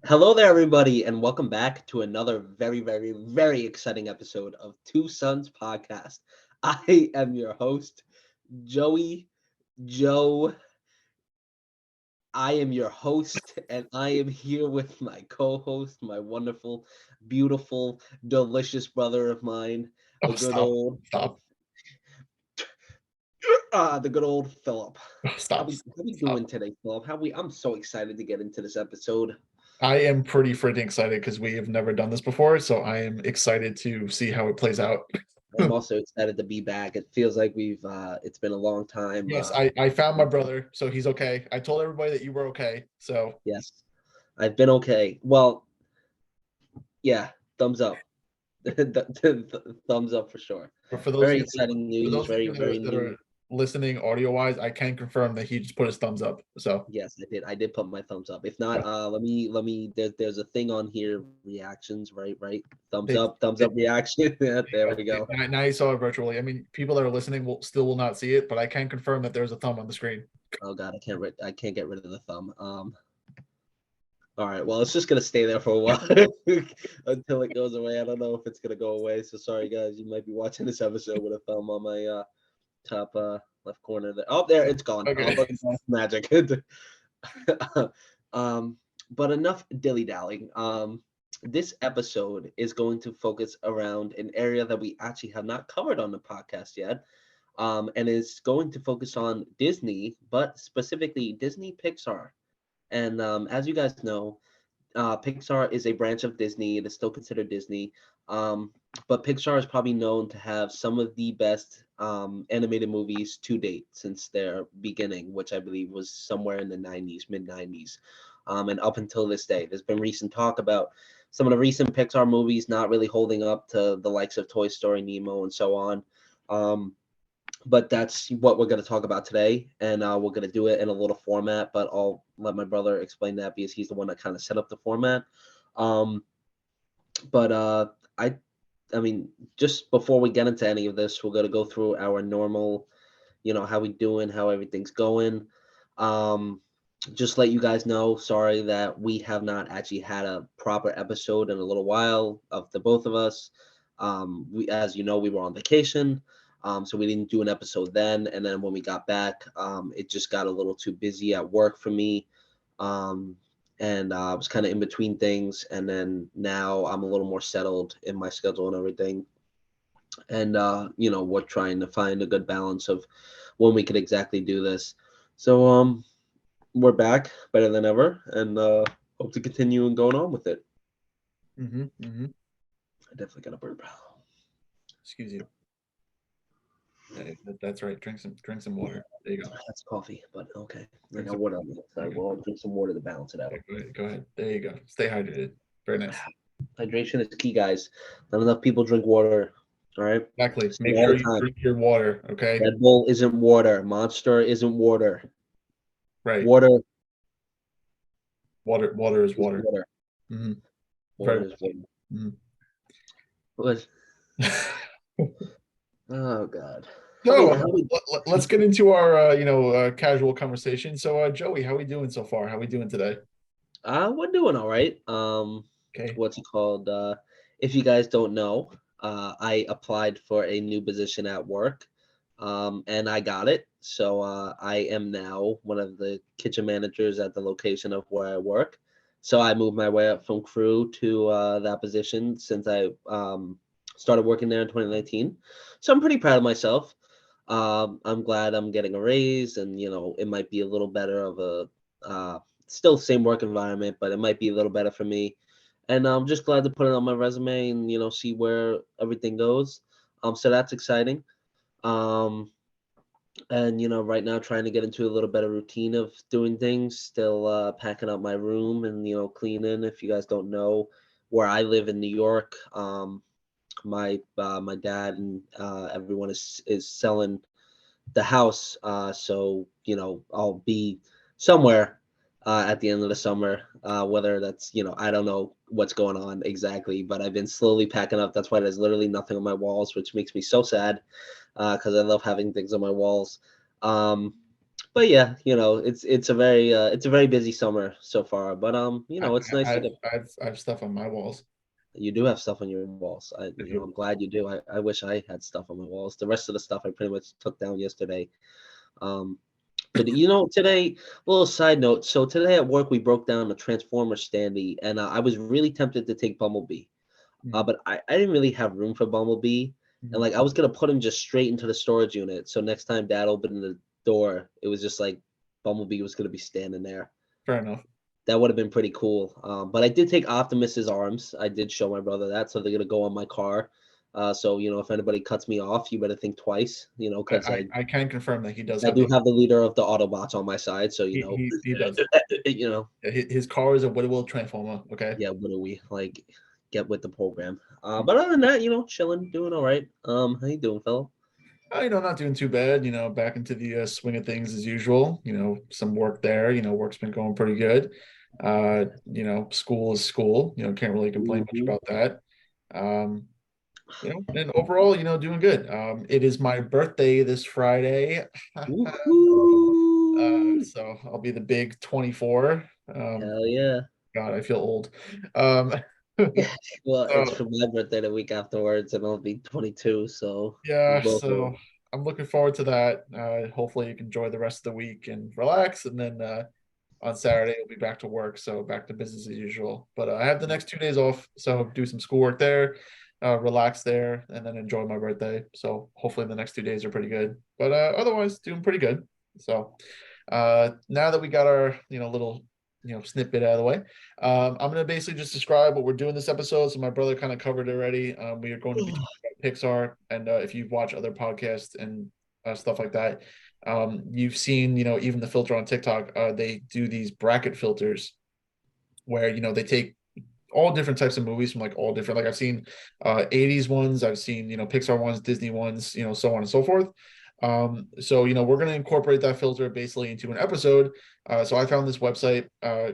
Hello there, everybody, and welcome back to another very, very, very exciting episode of Two Sons Podcast. I am your host, Joey Joe. I am your host, and I am here with my co-host, my wonderful, beautiful, delicious brother of mine, Oh, the good stop. old, Stop. the good old Philip. Oh, How stop. we, how we Stop. doing today, Philip? I'm so excited to get into this episode. I am pretty freaking excited because we have never done this before, so I am excited to see how it plays out. I'm also excited to be back. It feels like it's been a long time. Yes, I found my brother, so he's okay. I told everybody that you were okay, so Yes, I've been okay. Well, yeah, thumbs up. Thumbs up for sure. but for those of Very you exciting for news. those of Very, you very that are new. listening audio-wise, I can confirm that he just put his thumbs up. So Yes, I did. I did put my thumbs up. If not, yeah, let me. There's a thing on here. Reactions, right? Right. they, Thumbs they, up. Reaction. Yeah, there we go. now you saw it virtually. I mean, people that are listening will not see it, but I can confirm that there's a thumb on the screen. Oh God, I can't get rid of the thumb. All right. Well, it's just gonna stay there for a while until it goes away. I don't know if it's gonna go away. So sorry, guys. You might be watching this episode with a thumb on my top left corner there. Oh, there it's gone. Okay. But magic. um, but enough dilly dallying. This episode is going to focus around an area that we actually have not covered on the podcast yet. And is going to focus on Disney, but specifically Disney Pixar. And as you guys know, Pixar is a branch of Disney. It is still considered Disney. Um, but Pixar is probably known to have some of the best animated movies to date since their beginning, which I believe was somewhere in the 90s, mid 90s. And up until this day, there's been recent talk about some of the recent Pixar movies not really holding up to the likes of Toy Story, Nemo, and so on. Um, but that's what we're going to talk about today, and we're going to do it in a little format, but I'll let my brother explain that because he's the one that kind of set up the format. um, but I mean, just before we get into any of this, we're going to go through our normal, how we doing, how everything's going. um, just let you guys know, sorry that we have not actually had a proper episode in a little while of the both of us. As you know, we were on vacation, so we didn't do an episode then. And then when we got back, it just got a little too busy at work for me, um, and I was kind of in between things. And then now I'm a little more settled in my schedule and everything. And we're trying to find a good balance of when we could exactly do this. So we're back better than ever, and hope to continue and going on with it. Mm-hmm. I definitely got a burp. Excuse you. That's right. Drink some water. There you go. That's coffee, but okay. I Drink got some. water on the outside. Okay. Well, I'll drink some water to balance it out. Okay, go ahead. There you go. Stay hydrated. Very nice. Hydration is key, guys. Not enough people drink water. All right. Exactly. Say Make it all sure the you time. drink your water. Okay. Red Bull isn't water. Monster isn't water. Right. Water Water is is water. water. Mm-hmm. Water Very is water. much. What? Mm-hmm. Oh God. So How we let's get into our casual conversation. So Joey, how we doing so far? How we doing today? We're doing all right. Okay. What's it called? If you guys don't know, I applied for a new position at work, and I got it. So I am now one of the kitchen managers at the location of where I work. So I moved my way up from crew to that position since I started working there in 2019. So I'm pretty proud of myself. I'm glad I'm getting a raise, and it might be a little better of a still same work environment, but it might be a little better for me. And I'm just glad to put it on my resume and see where everything goes. So that's exciting. Um, and right now trying to get into a little better routine of doing things. Still packing up my room and cleaning. If you guys don't know where I live in New York, my dad and everyone is selling the house. So I'll be somewhere at the end of the summer. Whether that's I don't know what's going on exactly, but I've been slowly packing up. That's why there's literally nothing on my walls, which makes me so sad because I love having things on my walls. Um, But yeah, it's a very busy summer so far. But it's nice to get. I have stuff on my walls. You do have stuff on your walls. I I'm do. glad you do. I wish I had stuff on my walls. The rest of the stuff I pretty much took down yesterday. Um, but today, little side note. So today at work we broke down a Transformer standee, and I was really tempted to take Bumblebee. Mm, But I didn't really have room for Bumblebee, and mhm. like I was gonna put him just straight into the storage unit. So next time Dad opened the door, it was just like Bumblebee was gonna be standing there. Fair enough. That would have been pretty cool. But I did take Optimus's arms. I did show my brother that, so they're gonna go on my car. So if anybody cuts me off, you better think twice. Because I can confirm that he does I have do the have the leader of the Autobots on my side. So he does. you know, Yeah, his car is a Whitwell Transformer. Okay. yeah. What do we like? Get with the program. Mm. But other than that, chilling, doing all right. How you doing, Phil? Not doing too bad. Back into the swing of things as usual. Some work there. Work's been going pretty good. School is school. Can't really complain much Mhm. about that. Um, and overall, doing good. It is my birthday this Friday. Woohoo! So I'll be the big 24. Hell yeah. God, I feel old. Um, Well, it's so for my birthday the week afterwards, and I'll be 22. So we yeah, both are. so I'm looking forward to that. Hopefully you can enjoy the rest of the week and relax, and then on Saturday we'll be back to work, so back to business as usual. But I have the next 2 days off, so do some schoolwork there, relax there, and then enjoy my birthday. So hopefully the next 2 days are pretty good. But otherwise, doing pretty good. So now that we got our little snippet out of the way, I'm going to basically just describe what we're doing this episode. So my brother kind of covered it already. We are going to be talking about Pixar, and if you watch other podcasts and stuff like that, you've seen even the filter on TikTok. They do these bracket filters where they take all different types of movies from like all different, like I've seen 80s ones, I've seen Pixar ones, Disney ones, so on and so forth. So we're going to incorporate that filter basically into an episode. So I found this website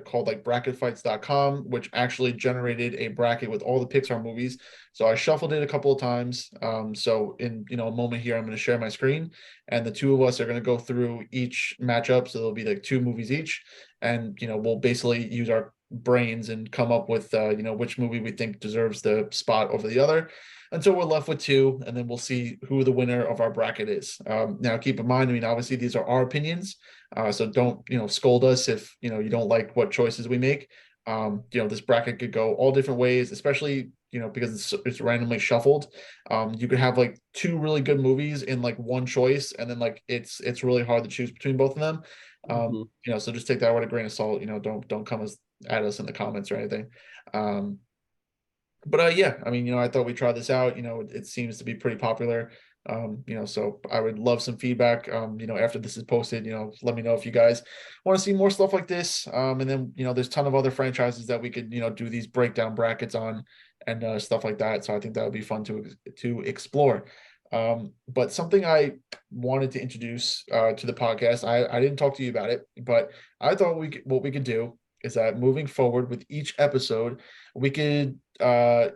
called like bracketfights.com, which actually generated a bracket with all the Pixar movies. So I shuffled it a couple of times. So in a moment here, I'm going to share my screen, and the two of us are going to go through each matchup. So there'll be like two movies each, and we'll basically use our brains and come up with which movie we think deserves the spot over the other until we're left with two, and then we'll see who the winner of our bracket is. Now keep in mind, I mean, obviously these are our opinions, so don't scold us if you don't like what choices we make. This bracket could go all different ways, especially because it's randomly shuffled. You could have like two really good movies in like one choice, and then like it's really hard to choose between both of them. Mhm. So just take that with a grain of salt. Don't come at us in the comments or anything. Um, but yeah, I mean, I thought we tried this out. It seems to be pretty popular. So I would love some feedback. After this is posted, let me know if you guys want to see more stuff like this. And then there's a ton of other franchises that we could do these breakdown brackets on and stuff like that. So I think that would be fun to explore. But something I wanted to introduce to the podcast, I didn't talk to you about it, but I thought what we could do is that moving forward with each episode, we could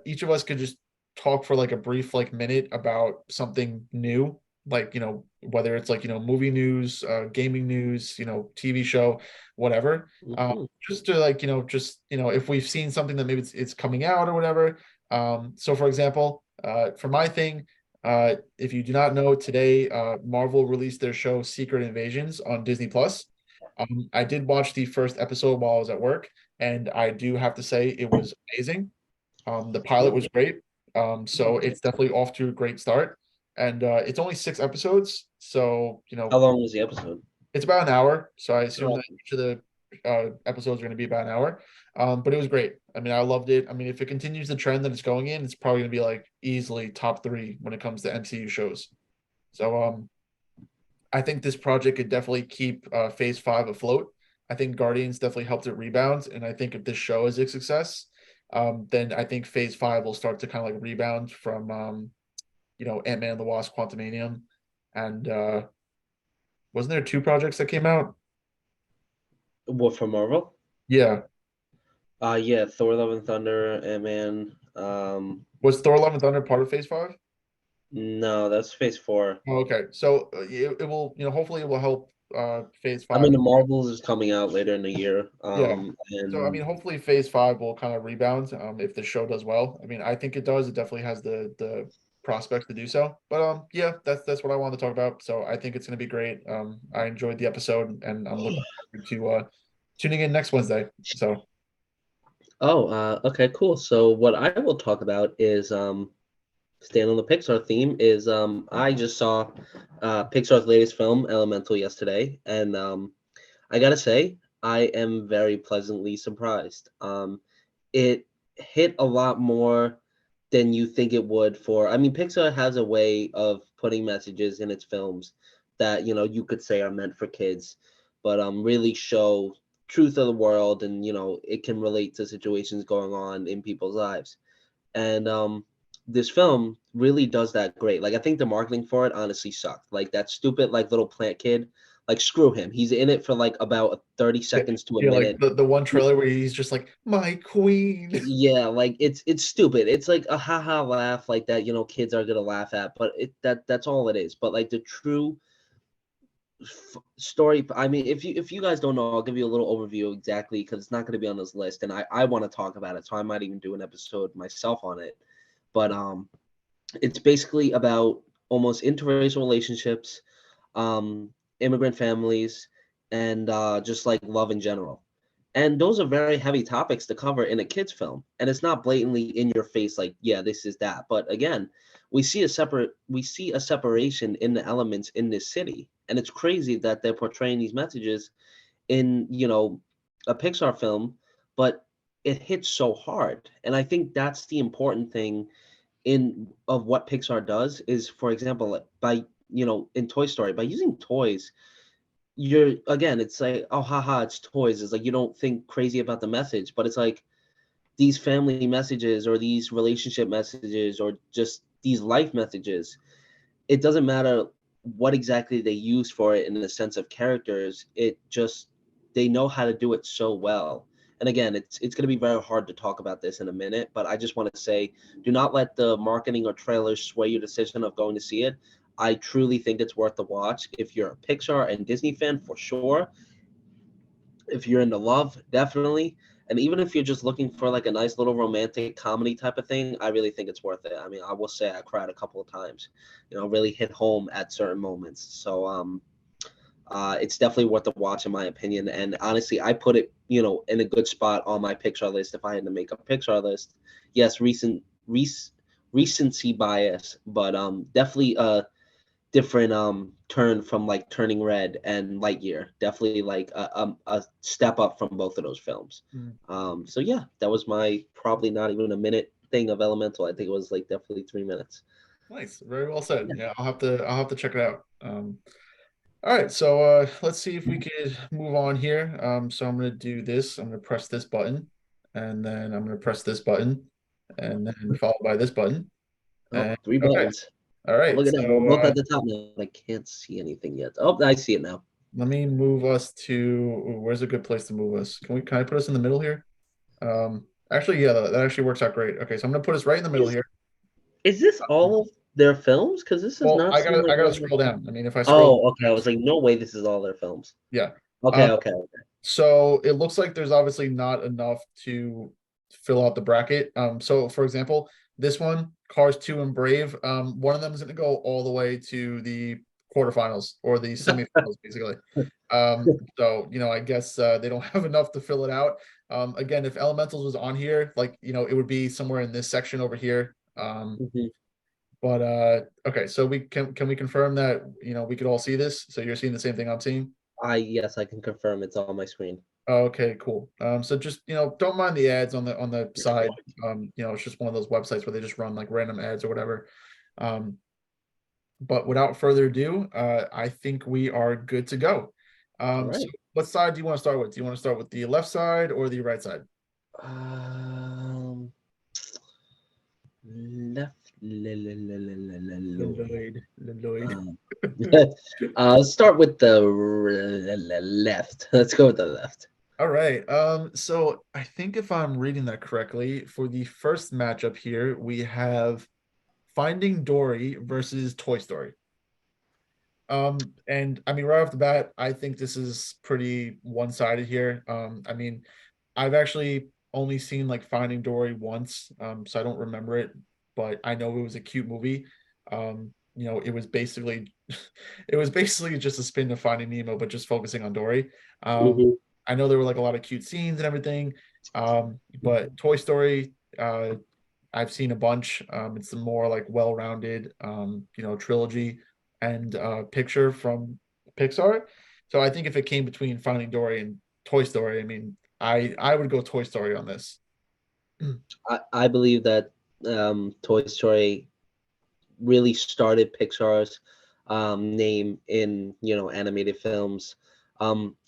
each of us could just talk for like a brief like minute about something new, like whether it's like movie news, gaming news, TV show, whatever. Mhm. Just to like just if we've seen something that maybe it's coming out or whatever. So for example, for my thing, if you do not know, today Marvel released their show Secret Invasions on Disney Plus. I did watch the first episode while I was at work, and I do have to say it was amazing. The pilot was great. So it's definitely off to a great start. And it's only 6 episodes. So, How long was the episode? it's about an hour. So I assume Oh, that each of the episodes are going to be about an hour. But it was great. I mean, I loved it. I mean, if it continues the trend that it's going in, it's probably going to be like easily top three when it comes to MCU shows. So I think this project could definitely keep Phase 5 afloat. I think Guardians definitely helped it rebound. And I think if this show is a success, then I think Phase 5 will start to kind of like rebound from, Ant-Man and the Wasp, Quantumanium. And wasn't there two projects that came out? what for Marvel? Yeah. Yeah, Thor: Love and Thunder, Ant-Man. Was Thor Love and Thunder part of Phase 5? No, that's Phase 4. Oh, okay. So it will, hopefully it will help Phase I 5. mean, the Marvels is coming out later in the year. Yeah. So I mean, And hopefully Phase 5 will kind of rebound if the show does well. I mean, I think it does. It definitely has the prospects to do so. But yeah, that's what I wanted to talk about. So I think it's going to be great. I enjoyed the episode, and I'm looking forward to tuning in next Wednesday. So oh, okay, cool. So what I will talk about is staying on the Pixar theme is I just saw Pixar's latest film, Elemental, yesterday, and I gotta say I am very pleasantly surprised. It hit a lot more than you think it would. For I mean, Pixar has a way of putting messages in its films that you could say are meant for kids, but really show truth of the world, and it can relate to situations going on in people's lives. And this film really does that great. Like, I think the marketing for it honestly sucked. Like, that stupid like little plant kid, like, screw him. He's in it for like about 30 yeah, seconds to a yeah, like minute. the one trailer where he's just like my queen. Yeah, like it's stupid. It's like a haha laugh like that, kids are gonna laugh at, but that's all it is. But like the true story, I mean, if you guys don't know, I'll give you a little overview exactly, because it's not going to be on this list, and I want to talk about it, so I might even do an episode myself on it. But it's basically about almost interracial relationships, immigrant families, and just like love in general. And those are very heavy topics to cover in a kids film, and it's not blatantly in your face like, yeah, this is that. But again, we see a separation in the elements in this city, and it's crazy that they're portraying these messages in a Pixar film, but it hits so hard. And I think that's the important thing in of what Pixar does is, for example, like, by in Toy Story, by using toys, you're again, it's like, oh haha, it's toys. It's like you don't think crazy about the message, but it's like these family messages or these relationship messages or just these life messages. It doesn't matter what exactly they use for it in the sense of characters. It just they know how to do it so well. And again, it's going to be very hard to talk about this in a minute, but I just want to say, do not let the marketing or trailers sway your decision of going to see it. I truly think it's worth the watch. If you're a Pixar and Disney fan, for sure. If you're into love, definitely. And even if you're just looking for like a nice little romantic comedy type of thing, I really think it's worth it. I mean, I will say I cried a couple of times, really hit home at certain moments. So it's definitely worth the watch in my opinion. And honestly, I put it, in a good spot on my Pixar list if I had to make a Pixar list. Yes, recency bias, but definitely different turn from like Turning Red and Lightyear. Definitely like a step up from both of those films. Mm, So yeah, that was my probably not even a minute thing of Elemental. I think it was like definitely 3 minutes. nice, very well said. Yeah, I'll have to check it out. All right, so let's see if we could move on here. So I'm gonna do this. I'm gonna press this button, and then I'm gonna press this button, and then followed by this button. Oh, And three okay, buttons. all Oh, right. look at that. We're So both at the top now. I can't see anything yet. Oh, I see it now. let me move us to where's a good place to move us? Can I put us in the middle here? Actually, yeah, that actually works out great. Okay, so I'm gonna put us right in the middle Is here. is this all of their films? Because this does Well, not I seem gotta like I gotta one of scroll down. I mean, if I scroll, Oh, okay. I was like, no way this is all their films. yeah. Okay, Um, okay. so it looks like there's obviously not enough to fill out the bracket. So for example, this one, Cars 2 and Brave, one of them is gonna go all the way to the quarterfinals or the semifinals, basically. So I guess they don't have enough to fill it out. Again, if Elementals was on here, like it would be somewhere in this section over here. Mhm. But okay, so we confirm that we could all see this. So you're seeing the same thing I'm seeing. Yes, I can confirm it's on my screen. Okay, cool. So just don't mind the ads on the side. It's just one of those websites where they just run like random ads or whatever. Um, but without further ado, I think we are good to go. All So right. what side do you want to start with? Do you want to start with the left side or the right side? Um, left, lower. Lloyd, Lloyd. Um, let's start with the left. Let's go with the left. All right. So I think if I'm reading that correctly, for the first matchup here, we have Finding Dory versus Toy Story. And I mean, right off the bat, I think this is pretty one-sided here. I mean, I've actually only seen like Finding Dory once, so I don't remember it, but I know it was a cute movie. It was basically it was basically just a spin of Finding Nemo, but just focusing on Dory. Um, Hmm. I know there were like a lot of cute scenes and everything. But Toy Story, I've seen a bunch. It's a more like well-rounded, trilogy and picture from Pixar. So I think if it came between Finding Dory and Toy Story, I mean, I would go Toy Story on this. I believe that Toy Story really started Pixar's name in animated films.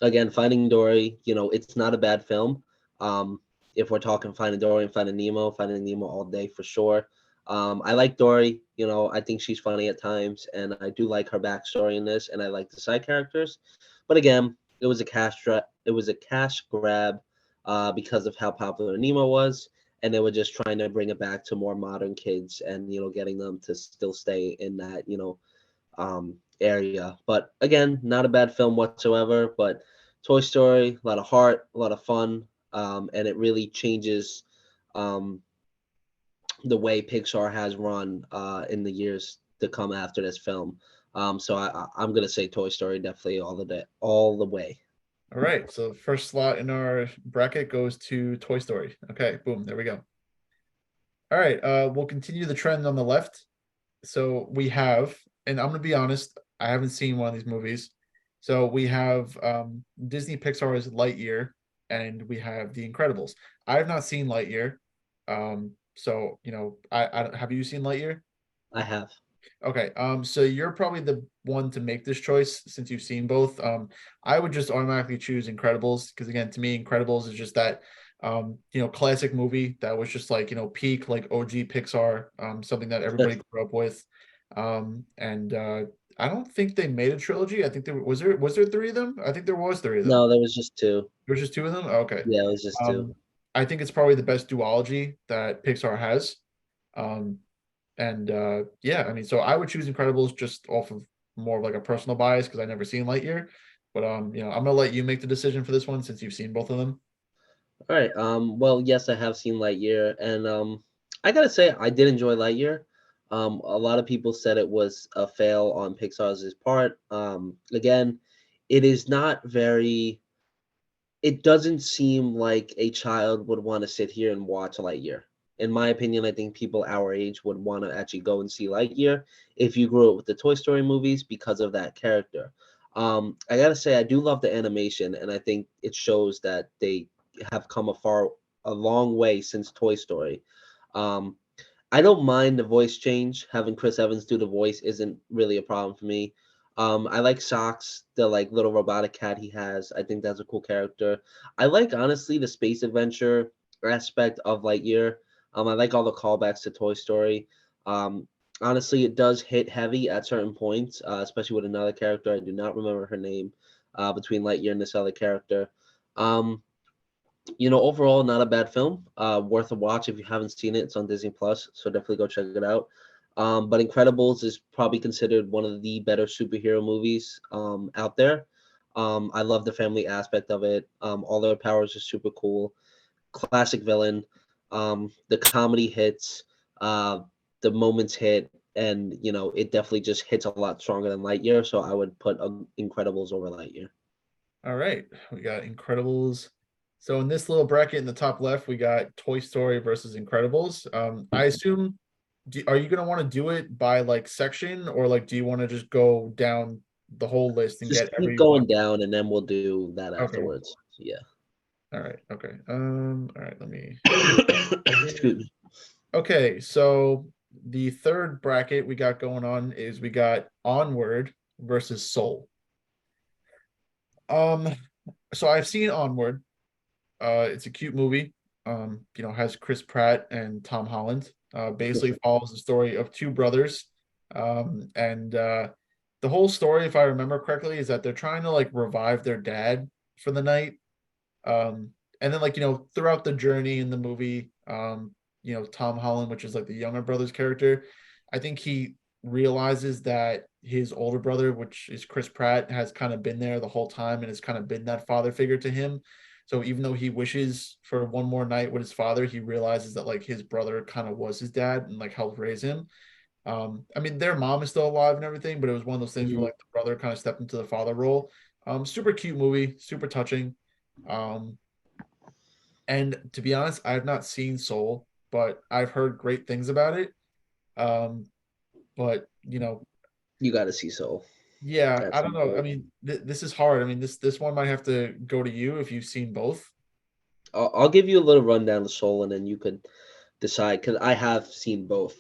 Again, Finding Dory, it's not a bad film. Um, if we're talking Finding Dory and Finding Nemo all day for sure. I like Dory. I think she's funny at times, and I do like her backstory in this, and I like the side characters. But again, it was a cash grab because of how popular Nemo was, and they were just trying to bring it back to more modern kids and getting them to still stay in that area. But again, not a bad film whatsoever. But Toy Story, a lot of heart, a lot of fun, and it really changes um, the way Pixar has run in the years to come after this film. So I'm gonna say Toy Story definitely all the day, all the way. All right, so the first slot in our bracket goes to Toy Story. Okay, boom, there we go. All right, we'll continue the trend on the left. So we have, and I'm gonna be honest, I haven't seen one of these movies. So we have Disney Pixar's Lightyear, and we have The Incredibles. I have not seen Lightyear. So I have you seen Lightyear? I have. Okay, so you're probably the one to make this choice since you've seen both. I would just automatically choose Incredibles because again, to me, Incredibles is just that classic movie that was just like, peak like OG Pixar, something that everybody grew up with. And I don't think they made a trilogy. I think there three of them? I think there was three of them. No, there was just two. There was just two of them? Okay. Yeah, it was just two. Um, I think it's probably the best duology that Pixar has. Um, and yeah, I mean, so I would choose Incredibles just off of more of like a personal bias because I never seen Lightyear. But I'm gonna let you make the decision for this one since you've seen both of them. All right. Well, yes, I have seen Lightyear, and I gotta say I did enjoy Lightyear. A lot of people said it was a fail on Pixar's part. Again, it is not very. It doesn't seem like a child would want to sit here and watch Lightyear. In my opinion, I think people our age would want to actually go and see Lightyear if you grew up with the Toy Story movies because of that character. I gotta say, I do love the animation, and I think it shows that they have come a long way since Toy Story. Um, I don't mind the voice change. Having Chris Evans do the voice isn't really a problem for me. I like Socks, the like little robotic cat he has. I think that's a cool character. I like honestly the space adventure aspect of Lightyear. I like all the callbacks to Toy Story. Um, Honestly, it does hit heavy at certain points, especially with another character. I do not remember her name between Lightyear and this other character. Um, Overall, not a bad film. Worth a watch if you haven't seen it. It's on Disney Plus, so definitely go check it out. But Incredibles is probably considered one of the better superhero movies out there. I love the family aspect of it. All their powers are super cool. Classic villain. The comedy hits. Uh, the moments hit, and it definitely just hits a lot stronger than Lightyear. So I would put Incredibles over Lightyear. All right, we got Incredibles. So in this little bracket in the top left, we got Toy Story versus Incredibles. I assume, are you gonna want to do it by like section or like do you want to just go down the whole list and Just get keep every one? going down, and then we'll do that Okay. afterwards. Yeah. All right. Okay. All right. Let me. Excuse me. Okay. So the third bracket we got going on is we got Onward versus Soul. Um. So I've seen Onward. It's a cute movie. Has Chris Pratt and Tom Holland. Basically follows the story of two brothers. And the whole story, if I remember correctly, is that they're trying to like revive their dad for the night. Um, and then like throughout the journey in the movie, Tom Holland, which is like the younger brother's character, I think he realizes that his older brother, which is Chris Pratt, has kind of been there the whole time and has kind of been that father figure to him. So even though he wishes for one more night with his father, he realizes that like his brother kind of was his dad and like helped raise him. I mean, their mom is still alive and everything, but it was one of those things where Mhm. like the brother kind of stepped into the father role. Super cute movie, super touching. Um, and to be honest, I have not seen Soul, but I've heard great things about it. Um, but You got to see Soul yeah, at I don't some know. I point. mean, this is hard. I mean, this one might have to go to you if you've seen both. I'll give you a little rundown of Soul, and then you could decide because I have seen both.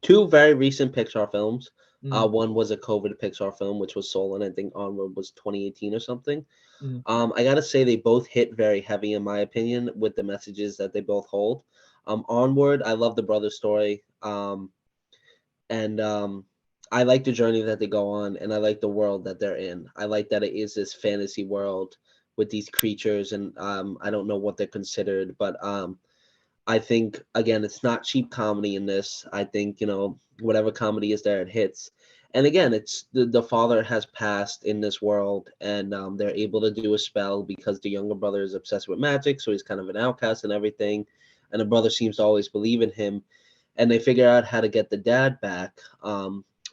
Two very recent Pixar films. Mm, One was a COVID Pixar film, which was Soul, and I think Onward was 2018 or something. mm, I gotta say they both hit very heavy in my opinion with the messages that they both hold. Onward, I love the brother story. And I like the journey that they go on, and I like the world that they're in. I like that it is this fantasy world with these creatures, and I don't know what they're considered, but I think again, it's not cheap comedy in this. I think whatever comedy is there, it hits. And again, it's the father has passed in this world, and they're able to do a spell because the younger brother is obsessed with magic, so he's kind of an outcast and everything. And the brother seems to always believe in him, and they figure out how to get the dad back.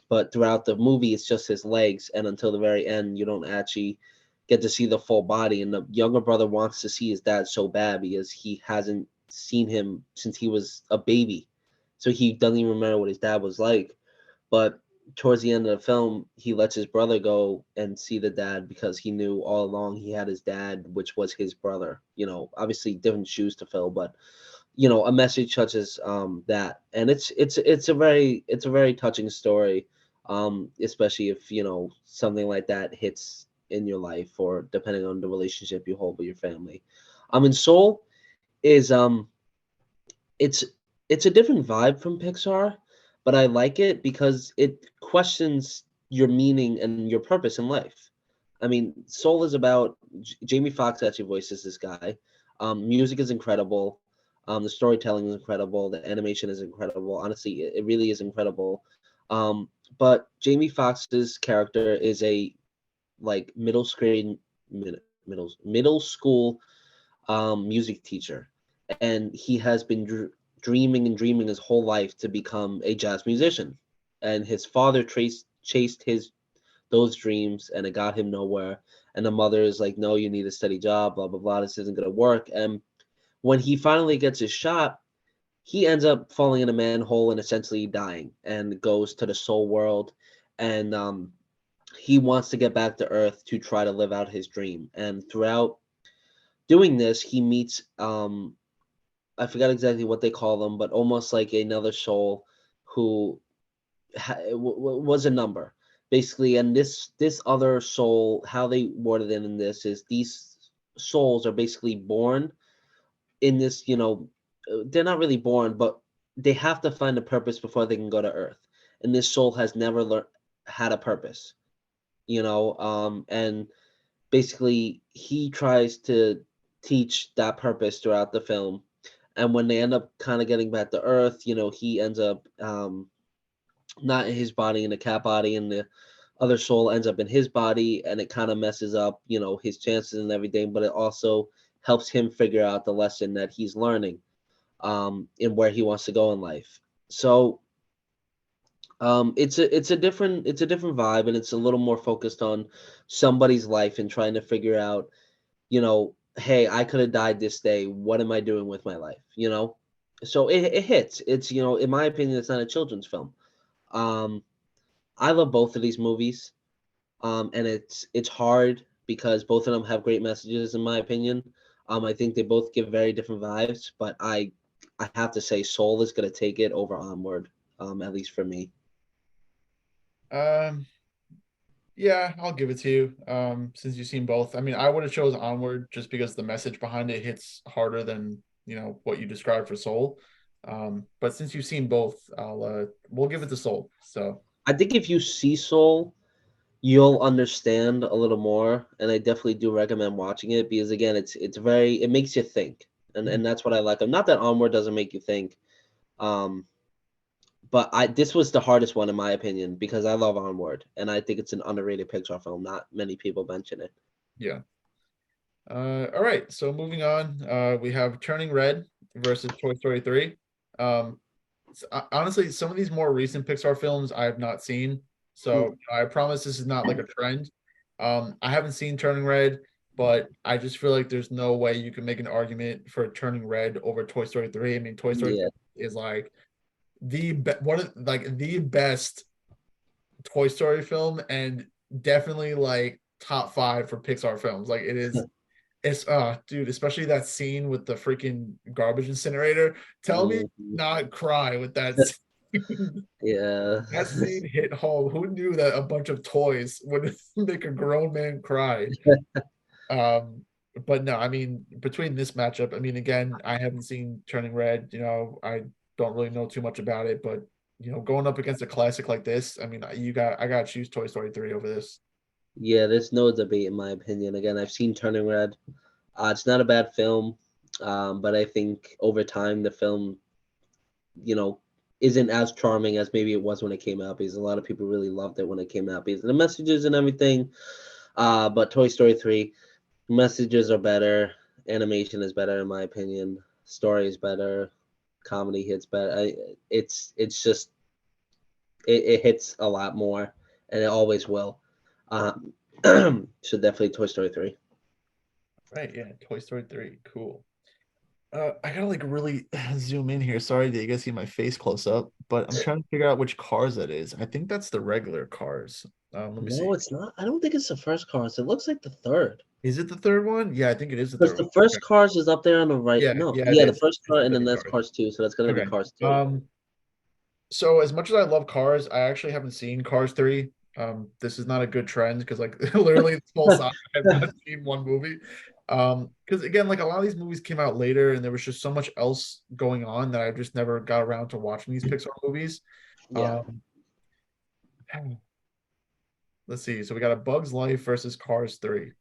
But throughout the movie, it's just his legs, and until the very end, you don't actually get to see the full body. And the younger brother wants to see his dad so bad because he hasn't seen him since he was a baby, so he doesn't even remember what his dad was like. But towards the end of the film, he lets his brother go and see the dad because he knew all along he had his dad, which was his brother. Obviously different shoes to fill, but a message such as that, and it's a very touching story, especially if something like that hits in your life, or depending on the relationship you hold with your family. In Soul is it's it's a different vibe from Pixar, but I like it because it questions your meaning and your purpose in life. I mean, Soul is about Jamie Foxx actually voices this guy. Music is incredible. The storytelling is incredible. The animation is incredible. Honestly, it really is incredible. But Jamie Foxx's character is a like middle school music teacher, and he has been dreaming and dreaming his whole life to become a jazz musician. And his father chased his those dreams, and it got him nowhere. And the mother is like, "No, you need a steady job. Blah blah blah. This isn't gonna work." And when he finally gets his shot, he ends up falling in a manhole and essentially dying, and goes to the soul world. And he wants to get back to Earth to try to live out his dream. And throughout doing this, he meets I forgot exactly what they call them, but almost like another soul who was a number basically. And this other soul, how they worded it in this is these souls are basically born in this. They're not really born, but they have to find a purpose before they can go to Earth. And this soul has never learned had a purpose. And basically he tries to teach that purpose throughout the film. And when they end up kind of getting back to Earth, he ends up not in his body, in the cat body, and the other soul ends up in his body, and it kind of messes up his chances and everything. But it also helps him figure out the lesson that he's learning, in where he wants to go in life. So it's a different vibe, and it's a little more focused on somebody's life and trying to figure out, hey, I could have died this day. What am I doing with my life? So it hits. It's, in my opinion, it's not a children's film. Um, I love both of these movies. And it's hard because both of them have great messages, in my opinion. I think they both give very different vibes, but I have to say Soul is gonna take it over Onward, at least for me. um, yeah, I'll give it to you. Since you've seen both. I mean, I would have chose Onward just because the message behind it hits harder than what you described for Soul. But since you've seen both, we'll give it to Soul. So I think if you see Soul, you'll understand a little more, and I definitely do recommend watching it because again, it makes you think, and mhm. that's what I like. Not that Onward doesn't make you think, um, but this was the hardest one in my opinion because I love Onward and I think it's an underrated Pixar film. Not many people mention it. Yeah. All right. So moving on, we have Turning Red versus Toy Story 3. Honestly, some of these more recent Pixar films I have not seen. So Mm, I promise this is not like a trend. I haven't seen Turning Red, but I just feel like there's no way you can make an argument for Turning Red over Toy Story 3. I mean, Toy Story yeah, 3 is like one of like the best Toy Story film and definitely like top five for Pixar films. Like it's dude, especially that scene with the freaking garbage incinerator. Tell me mhm, not cry with that scene. yeah, That scene hit home. Who knew that a bunch of toys would make a grown man cry? Um, but no, I mean, between this matchup, I mean, again, I haven't seen Turning Red. I don't really know too much about it, but going up against a classic like this, I mean, I gotta choose Toy Story 3 over this. yeah. There's no debate in my opinion. Again, I've seen Turning Red. It's not a bad film, but I think over time the film, you know, isn't as charming as maybe it was when it came out because a lot of people really loved it when it came out because of the messages and everything. But Toy Story 3, messages are better, animation is better in my opinion, story is better, comedy hits better. It's just it hits a lot more, and it always will. Um, so definitely Toy Story 3. Right, yeah, Toy Story 3, cool. I gotta like really zoom in here. Sorry that you guys see my face close up, but I'm trying to figure out which cars that is. I think that's the regular cars. Let me see. No, it's not. I don't think it's the first Cars. It looks like the third. Is it the third one? Yeah, I think it is the Because third the one. first Okay. Cars is up there on the right. Yeah, No, yeah, it yeah, the is. first It's car, the and then second that's cars. Cars 2. So that's gonna be Okay. Cars 2. So as much as I love Cars, I actually haven't seen Cars 3. This is not a good trend because like literally this whole saga, I've not seen one movie. Because again, like a lot of these movies came out later and there was just so much else going on that I just never got around to watching these Pixar movies. Yeah, Um, let's see. So we got a Bug's Life versus Cars 3.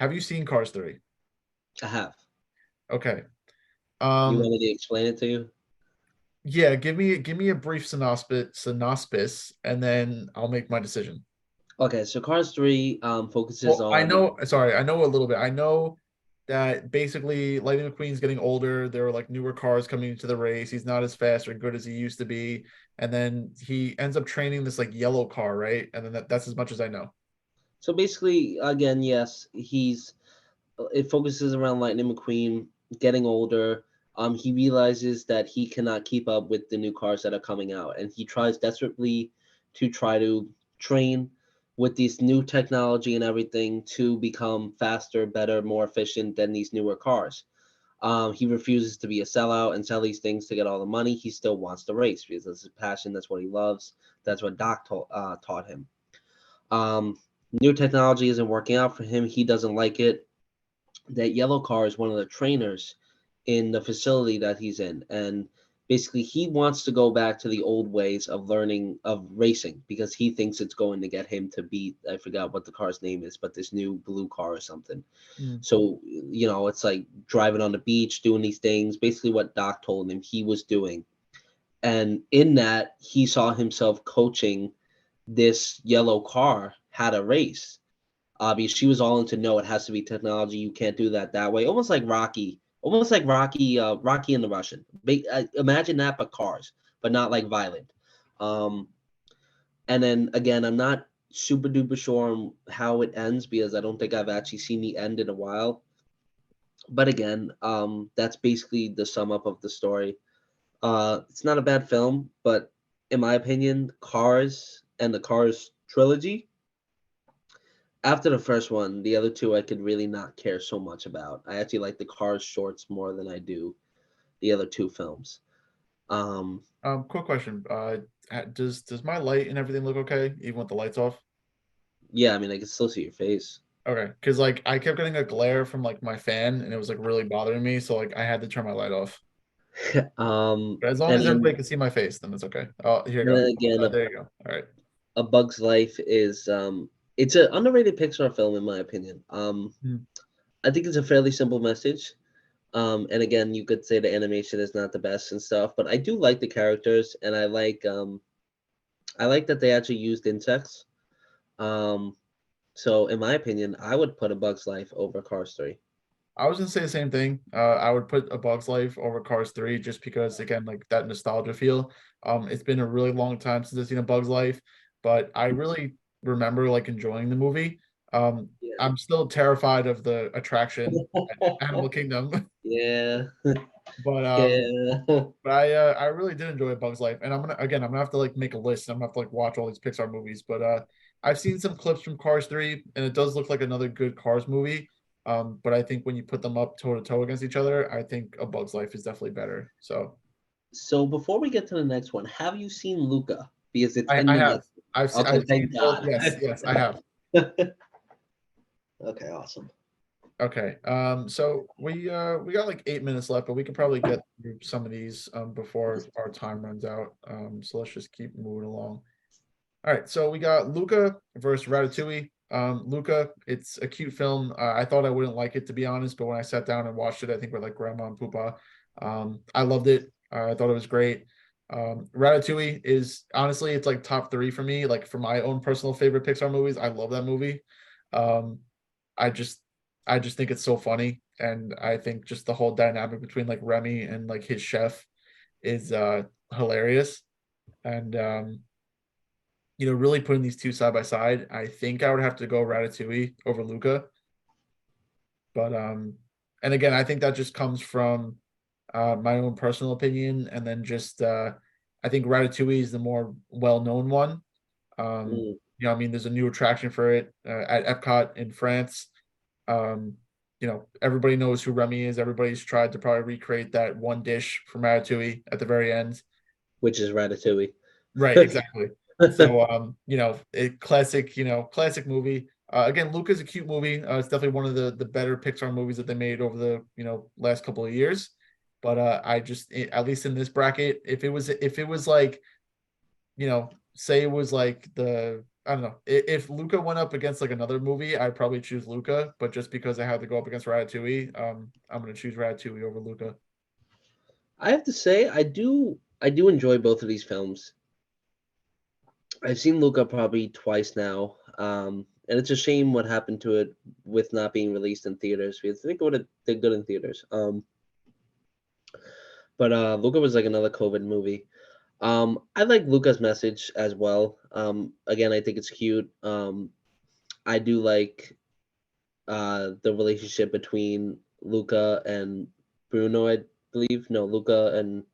Have you seen Cars 3? I have. Okay. You Um, want me to explain it to you? yeah, give me a brief synopsis and then I'll make my decision. Okay, so Cars 3 focuses Well, on. I know a little bit. I know that basically Lightning McQueen's getting older. There are like newer cars coming into the race. He's not as fast or good as he used to be. And then he ends up training this like yellow car, right? And then that's as much as I know. So basically, again, yes, it focuses around Lightning McQueen getting older. He realizes that he cannot keep up with the new cars that are coming out, and he tries desperately to try to train with this new technology and everything to become faster, better, more efficient than these newer cars. He refuses to be a sellout and sell these things to get all the money. He still wants to race because that's his passion. That's what he loves. That's what Doc taught him. Um, New technology isn't working out for him. He doesn't like it. That yellow car is one of the trainers in the facility that he's in, and basically he wants to go back to the old ways of learning of racing because he thinks it's going to get him to beat, I forgot what the car's name is, but this new blue car or something. Mm. So it's like driving on the beach doing these things, basically what Doc told him he was doing. And in that he saw himself coaching this yellow car how to race. Because she was all into, no, it has to be technology. You can't do that way. Almost like Rocky and the Russian. Imagine that, but cars, but not like violent. Um, and then again, I'm not super duper sure on how it ends because I don't think I've actually seen the end in a while. But again, that's basically the sum up of the story. It's not a bad film, but in my opinion, Cars and the Cars trilogy, after the first one, the other two I could really not care so much about. I actually like the Cars shorts more than I do the other two films. Um, Quick question. Does my light and everything look okay, even with the lights off? yeah, I mean, I can still see your face. Okay, because like I kept getting a glare from like my fan, and it was like really bothering me. So like I had to turn my light off. But as long And as then, everybody can see my face, then it's okay. Oh, here you and go. then again, There you go. All right. a Bug's Life is it's an underrated Pixar film in my opinion. Hmm. I think it's a fairly simple message, And again, you could say the animation is not the best and stuff, but I do like the characters, and I like that they actually used insects. Um, so in my opinion, I would put A Bug's Life over Cars 3. I was gonna say the same thing. I would put A Bug's Life over Cars 3 just because again, like that nostalgia feel. It's been a really long time since I've seen A Bug's Life, but I really remember like enjoying the movie. Yeah. I'm still terrified of the attraction at Animal Kingdom, Yeah. but Yeah. I really did enjoy A Bug's Life, and I'm gonna have to like make a list. I'm gonna have to like watch all these Pixar movies, but I've seen some clips from Cars 3, and it does look like another good Cars movie. But I think when you put them up toe to toe against each other, I think A Bug's Life is definitely better. So So before we get to the next one, have you seen Luca? Because it's I, in I the have list. Okay, I've seen thank both. God. Yes, yes, I have. Okay, awesome. Okay. So we got like 8 minutes left, but we could probably get through some of these before our time runs out. So let's just keep moving along. All right, so we got Luca versus Ratatouille. Luca, it's a cute film. I thought I wouldn't like it to be honest, but when I sat down and watched it, I think with like Grandma and Poopa, I loved it. I thought it was great. Ratatouille is honestly, it's like top three for me. Like for my own personal favorite Pixar movies, I love that movie. Um, I just, I just think it's so funny, and I think just the whole dynamic between like Remy and like his chef is hilarious. And really putting these two side by side, I think I would have to go Ratatouille over Luca. But and again, I think that just comes from my own personal opinion, and then just I think Ratatouille is the more well known one. Mm, I mean, there's a new attraction for it at Epcot in France. Um, everybody knows who Remy is. Everybody's tried to probably recreate that one dish from Ratatouille at the very end. which is Ratatouille. Right, exactly. So, a classic, classic movie. Again, Luca's a cute movie. It's definitely one of the better Pixar movies that they made over the last couple of years. But at least in this bracket, if it was like say it was like I don't know, if Luca went up against like another movie, I'd probably choose Luca. But just because I had to go up against Ratatouille, I'm gonna choose Ratatouille over Luca. I have to say, I do enjoy both of these films. I've seen Luca probably twice now, and it's a shame what happened to it with not being released in theaters because I think it would have did good in theaters. But Luca was like another COVID movie. I like Luca's message as well. Again, I think it's cute. I do like the relationship between Luca and Bruno, I believe. No, Luca and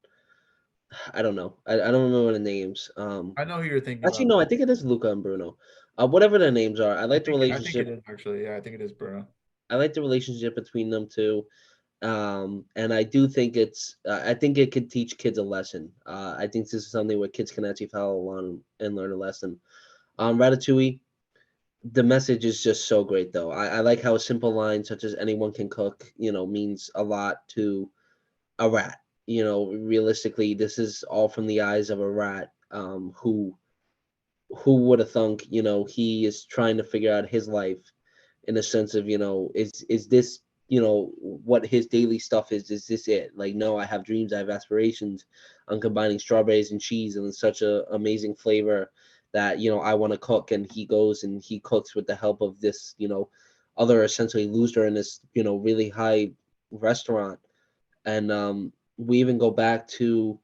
I don't know. I don't remember the names. I know who you're thinking Actually, about. no, I think it is Luca and Bruno. Whatever their names are, I think it is actually. Yeah, I think it is Bruno. I like the relationship between them two. And I do think I think it could teach kids a lesson. I think this is something where kids can actually follow along and learn a lesson. Ratatouille, the message is just so great though. I like how a simple line such as anyone can cook, means a lot to a rat. Realistically, this is all from the eyes of a rat, who would have thunk, he is trying to figure out his life in a sense of, is this, what his daily stuff is this it? Like, no, I have dreams, I have aspirations. I'm combining strawberries and cheese and such a amazing flavor that, I want to cook. And he goes and he cooks with the help of this, other essentially loser in this, really high restaurant. And we even go back to,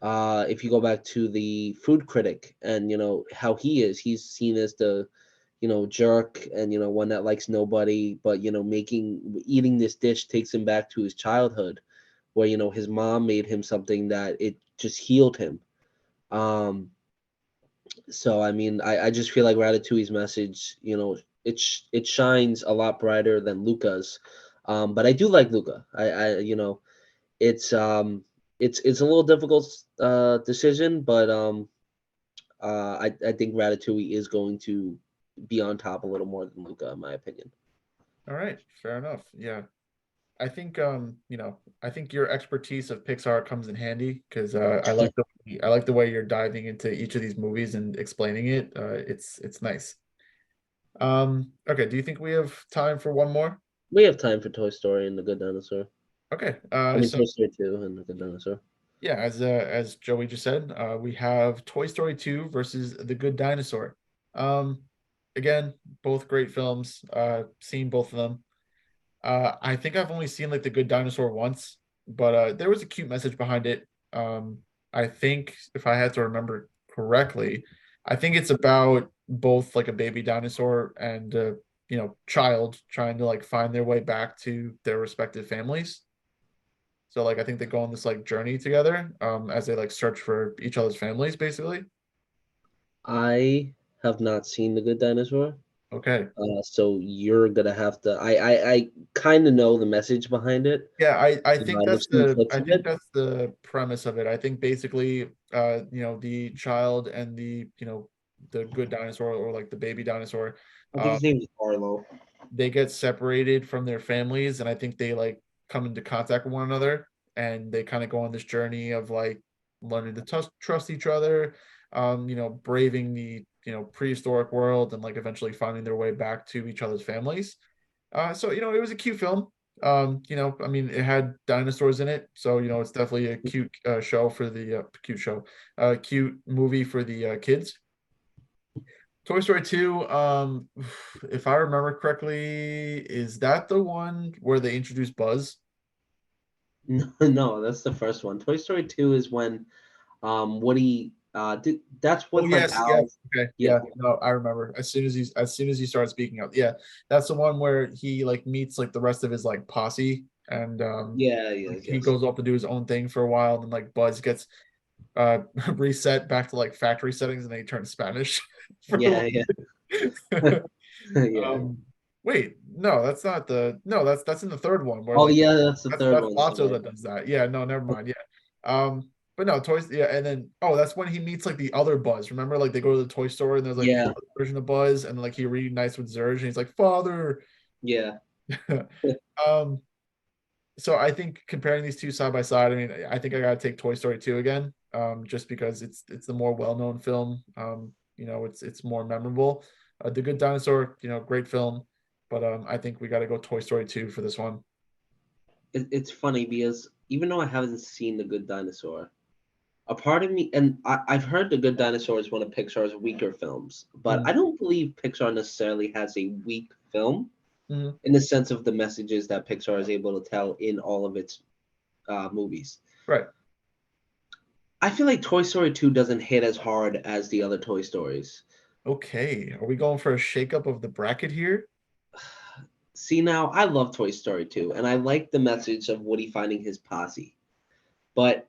if you go back to the food critic and how he's seen as the jerk and one that likes nobody, but making eating this dish takes him back to his childhood where his mom made him something that it just healed him. um so I mean, I just feel like Ratatouille's message, it shines a lot brighter than Luca's. But I do like Luca. I it's it's a little difficult decision, but I think Ratatouille is going to be on top a little more than Luca, in my opinion. All right, fair enough. Yeah. I think your expertise of Pixar comes in handy because I like the way you're diving into each of these movies and explaining it. It's nice. Okay, do you think we have time for one more? We have time for Toy Story and The Good Dinosaur. Okay. I mean, So Toy Story 2 and The Good Dinosaur. yeah, as Joey just said, we have Toy Story 2 versus The Good Dinosaur. Um, Again, both great films. Seen both of them. I think I've only seen like The Good Dinosaur once, but there was a cute message behind it. I think if I had to remember correctly, I think it's about both like a baby dinosaur and child trying to like find their way back to their respective families. So like I think they go on this like journey together as they like search for each other's families basically. I have not seen The Good Dinosaur. Okay. So you're gonna have to. I kind of know the message behind it. Yeah, I think I've seen clips I of think it. that's the premise of it. I think basically the child and the good dinosaur or like the baby dinosaur I think uh his name is Arlo. they get separated from their families and I think they like come into contact with one another and they kind of go on this journey of like learning to trust each other, braving the prehistoric world and like eventually finding their way back to each other's families. So it was a cute film. I mean, it had dinosaurs in it, so it's definitely a cute show for the cute movie for the kids. Toy Story 2, if I remember correctly, is that the one where they introduced Buzz? No, no, that's the first one. Toy Story 2 is when Woody did that's Oh with like yes, yeah, Al. okay, Yeah, yeah. No, I remember. As soon as he started speaking out, yeah, that's the one where he like meets like the rest of his like posse, and yeah, like, yes, he yes. goes off to do his own thing for a while, and like Buzz gets reset back to like factory settings, and then he turns Spanish for a Yeah, little yeah. bit. Yeah. Wait, no, that's not the no, that's in the third one where Oh like yeah, that's the third that's one. Lotso Sorry. that does that. Yeah, no, never mind. Yeah. But no, toys, yeah, and then that's when he meets like the other Buzz. Remember, like they go to the toy store and there's like the Yeah, other version of Buzz, and like he reunites with Zurge and he's like, Father. yeah. um, so I think comparing these two side by side, I mean, I think I gotta take Toy Story 2 again, just because it's the more well-known film. It's more memorable. The Good Dinosaur, great film, but I think we gotta go Toy Story 2 for this one. It's funny because even though I haven't seen The Good Dinosaur, a part of me, and I've heard The Good Dinosaur is one of Pixar's weaker films, but Mhm. I don't believe Pixar necessarily has a weak film Mhm. in the sense of the messages that Pixar is able to tell in all of its movies. Right. I feel like Toy Story 2 doesn't hit as hard as the other Toy Stories. Okay. Are we going for a shakeup of the bracket here? See, now I love Toy Story 2, and I like the message of Woody finding his posse. But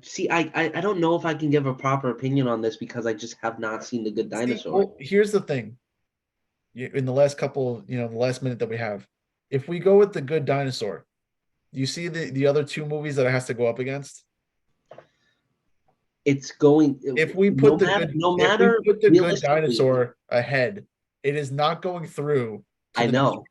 see, I don't know if I can give a proper opinion on this because I just have not seen The Good See, Dinosaur. well, here's the thing. In the last couple, the last minute that we have, if we go with the Good Dinosaur, you see the other two movies that it has to go up against? It's going If we no put the matter good no if we matter put the Good realistically. Dinosaur ahead, it is not going through to I the next know,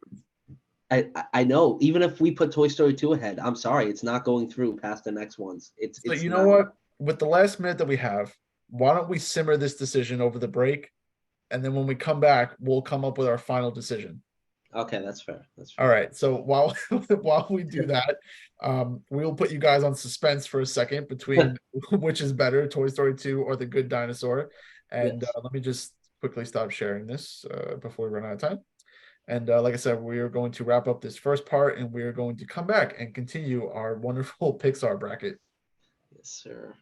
I know. Even if we put Toy Story 2 ahead, I'm sorry, it's not going through past the next ones. It's So it's you know not. what? With the last minute that we have, why don't we simmer this decision over the break? And then when we come back, we'll come up with our final decision. Okay, that's fair. That's All fair. right. So while while we do that, we'll put you guys on suspense for a second between which is better, Toy Story 2 or The Good Dinosaur. And Yes. let me just quickly stop sharing this before we run out of time. And like I said, we are going to wrap up this first part and we are going to come back and continue our wonderful Pixar bracket. Yes, sir.